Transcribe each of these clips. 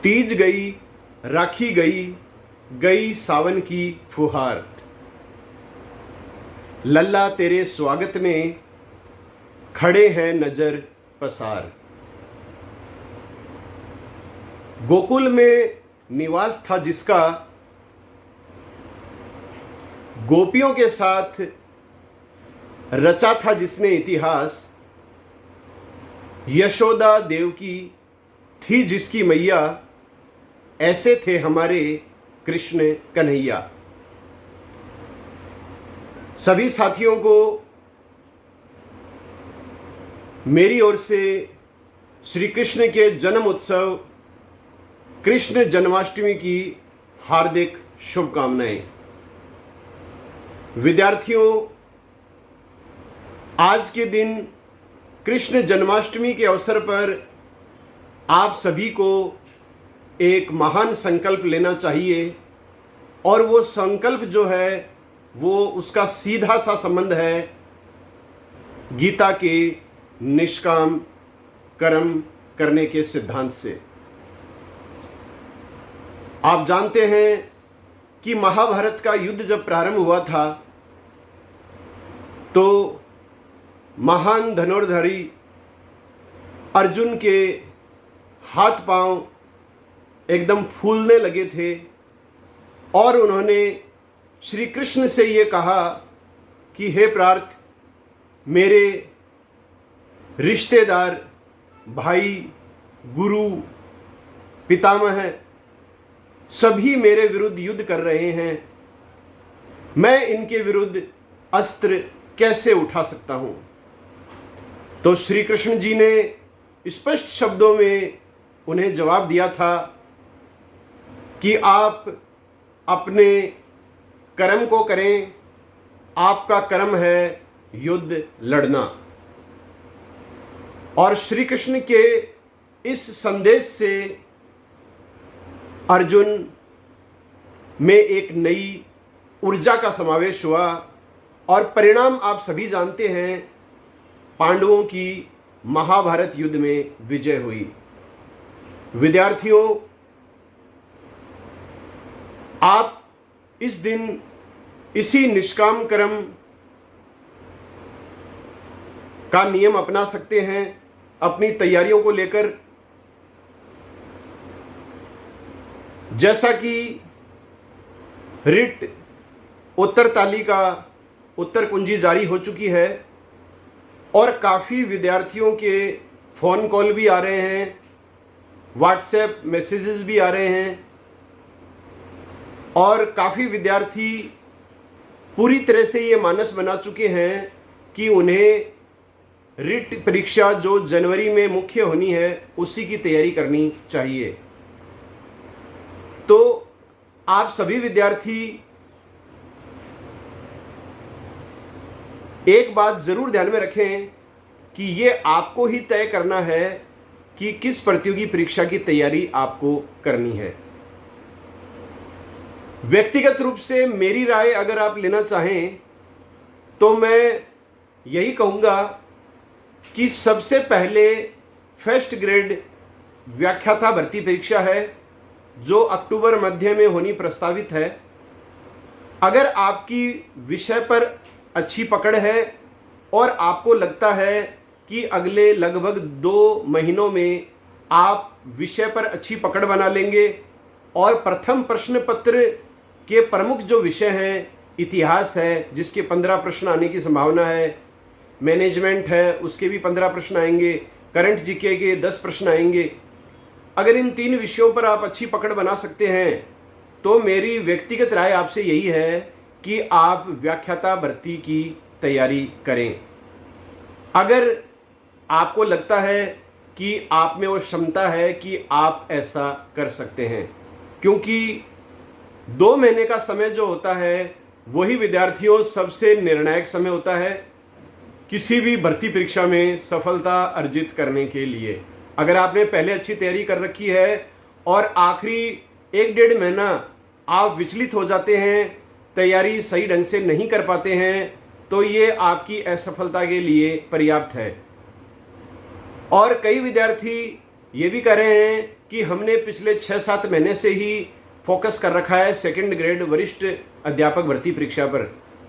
तीज गई, राखी गई, गई सावन की फुहार। लल्ला तेरे स्वागत में खड़े हैं नजर पसार। गोकुल में निवास था जिसका, गोपियों के साथ रचा था जिसने इतिहास। यशोदा देवकी थी जिसकी मैया, ऐसे थे हमारे कृष्ण कन्हैया। सभी साथियों को मेरी ओर से श्री कृष्ण के जन्म उत्सव कृष्ण जन्माष्टमी की हार्दिक शुभकामनाएं। विद्यार्थियों, आज के दिन कृष्ण जन्माष्टमी के अवसर पर आप सभी को एक महान संकल्प लेना चाहिए, और वो संकल्प जो है वो उसका सीधा सा संबंध है गीता के निष्काम कर्म करने के सिद्धांत से। आप जानते हैं कि महाभारत का युद्ध जब प्रारंभ हुआ था तो महान धनुर्धारी अर्जुन के हाथ पांव एकदम फूलने लगे थे, और उन्होंने श्री कृष्ण से ये कहा कि हे पार्थ, मेरे रिश्तेदार, भाई, गुरु, पितामह सभी मेरे विरुद्ध युद्ध कर रहे हैं, मैं इनके विरुद्ध अस्त्र कैसे उठा सकता हूं। तो श्री कृष्ण जी ने स्पष्ट शब्दों में उन्हें जवाब दिया था कि आप अपने कर्म को करें, आपका कर्म है युद्ध लड़ना। और श्री कृष्ण के इस संदेश से अर्जुन में एक नई ऊर्जा का समावेश हुआ, और परिणाम आप सभी जानते हैं, पांडवों की महाभारत युद्ध में विजय हुई। विद्यार्थियों, आप इस दिन इसी निष्काम कर्म का नियम अपना सकते हैं अपनी तैयारियों को लेकर। जैसा कि रिट उत्तर तालिका उत्तर कुंजी जारी हो चुकी है, और काफ़ी विद्यार्थियों के फ़ोन कॉल भी आ रहे हैं, व्हाट्सएप मैसेजेस भी आ रहे हैं, और काफ़ी विद्यार्थी पूरी तरह से ये मानस बना चुके हैं कि उन्हें रिट परीक्षा जो जनवरी में मुख्य होनी है उसी की तैयारी करनी चाहिए। तो आप सभी विद्यार्थी एक बात जरूर ध्यान में रखें कि ये आपको ही तय करना है कि किस प्रतियोगी परीक्षा की तैयारी आपको करनी है। व्यक्तिगत रूप से मेरी राय अगर आप लेना चाहें तो मैं यही कहूँगा कि सबसे पहले फर्स्ट ग्रेड व्याख्याता भर्ती परीक्षा है जो अक्टूबर मध्य में होनी प्रस्तावित है। अगर आपकी विषय पर अच्छी पकड़ है और आपको लगता है कि अगले लगभग 2 महीनों में आप विषय पर अच्छी पकड़ बना लेंगे, और प्रथम प्रश्न पत्र के प्रमुख जो विषय हैं, इतिहास है जिसके 15 प्रश्न आने की संभावना है, मैनेजमेंट है उसके भी 15 प्रश्न आएंगे, करंट जीके के 10 प्रश्न आएंगे। अगर इन 3 विषयों पर आप अच्छी पकड़ बना सकते हैं तो मेरी व्यक्तिगत राय आपसे यही है कि आप व्याख्याता भर्ती की तैयारी करें। अगर आपको लगता है कि आप में वो क्षमता है कि आप ऐसा कर सकते हैं, क्योंकि 2 महीने का समय जो होता है वही विद्यार्थियों सबसे निर्णायक समय होता है किसी भी भर्ती परीक्षा में सफलता अर्जित करने के लिए। अगर आपने पहले अच्छी तैयारी कर रखी है और आखिरी 1-1.5 महीना आप विचलित हो जाते हैं, तैयारी सही ढंग से नहीं कर पाते हैं, तो ये आपकी असफलता के लिए पर्याप्त है। और कई विद्यार्थी ये भी कह रहे हैं कि हमने पिछले 6-7 महीने से ही फोकस कर रखा है सेकंड ग्रेड वरिष्ठ अध्यापक भर्ती परीक्षा पर।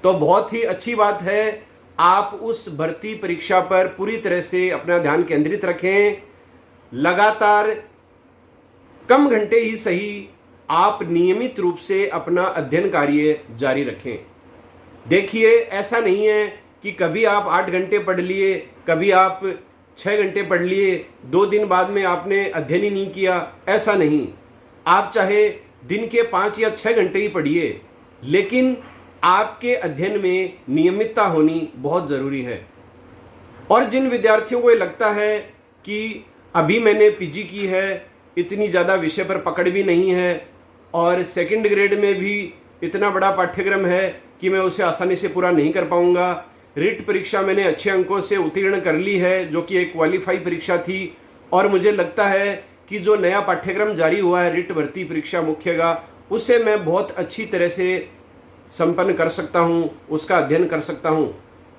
तो बहुत ही अच्छी बात है, आप उस भर्ती परीक्षा पर पूरी तरह से अपना ध्यान केंद्रित रखें। लगातार कम घंटे ही सही, आप नियमित रूप से अपना अध्ययन कार्य जारी रखें। देखिए, ऐसा नहीं है कि कभी आप 8 घंटे पढ़ लिए, कभी आप 6 घंटे पढ़ लिए, 2 दिन बाद में आपने अध्ययन ही नहीं किया, ऐसा नहीं। आप चाहे दिन के 5 या 6 घंटे ही पढ़िए, लेकिन आपके अध्ययन में नियमितता होनी बहुत ज़रूरी है। और जिन विद्यार्थियों को ये लगता है कि अभी मैंने पीजी की है, इतनी ज़्यादा विषय पर पकड़ भी नहीं है और सेकंड ग्रेड में भी इतना बड़ा पाठ्यक्रम है कि मैं उसे आसानी से पूरा नहीं कर पाऊंगा, रिट परीक्षा मैंने अच्छे अंकों से उत्तीर्ण कर ली है जो कि एक क्वालिफाई परीक्षा थी, और मुझे लगता है कि जो नया पाठ्यक्रम जारी हुआ है रिट भर्ती परीक्षा मुख्य का, उसे मैं बहुत अच्छी तरह से संपन्न कर सकता हूं, उसका अध्ययन कर सकता हूं।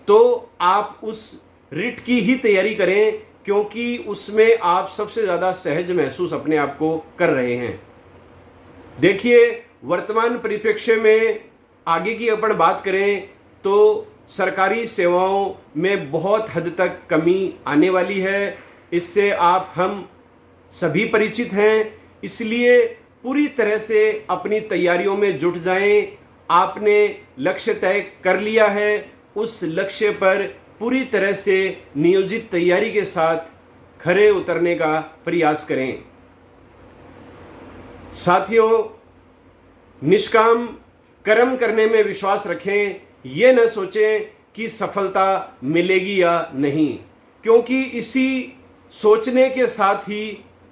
तो आप उस रिट की ही तैयारी करें, क्योंकि उसमें आप सबसे ज़्यादा सहज महसूस अपने आप को कर रहे हैं। देखिए, वर्तमान परिप्रेक्ष्य में आगे की अपन बात करें तो सरकारी सेवाओं में बहुत हद तक कमी आने वाली है। इससे हम सभी परिचित हैं, इसलिए पूरी तरह से अपनी तैयारियों में जुट जाएं। आपने लक्ष्य तय कर लिया है, उस लक्ष्य पर पूरी तरह से नियोजित तैयारी के साथ खरे उतरने का प्रयास करें। साथियों, निष्काम कर्म करने में विश्वास रखें। ये न सोचें कि सफलता मिलेगी या नहीं, क्योंकि इसी सोचने के साथ ही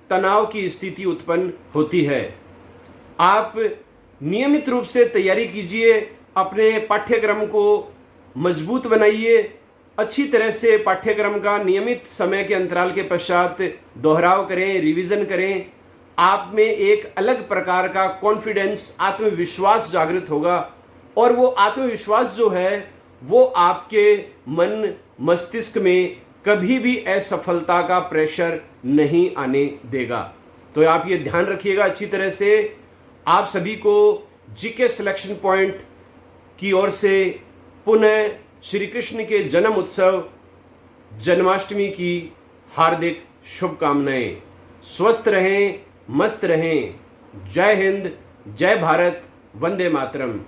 तनाव की स्थिति उत्पन्न होती है। आप नियमित रूप से तैयारी कीजिए, अपने पाठ्यक्रम को मजबूत बनाइए, अच्छी तरह से पाठ्यक्रम का नियमित समय के अंतराल के पश्चात दोहराव करें, रिवीजन करें। आप में एक अलग प्रकार का कॉन्फिडेंस, आत्मविश्वास जागृत होगा, और वो आत्मविश्वास जो है वो आपके मन मस्तिष्क में कभी भी असफलता का प्रेशर नहीं आने देगा। तो आप ये ध्यान रखिएगा अच्छी तरह से। आप सभी को जीके सिलेक्शन पॉइंट की ओर से पुनः श्री कृष्ण के जन्म उत्सव जन्माष्टमी की हार्दिक शुभकामनाएं। स्वस्थ रहें, मस्त रहें। जय हिंद, जय भारत, वंदे मातरम।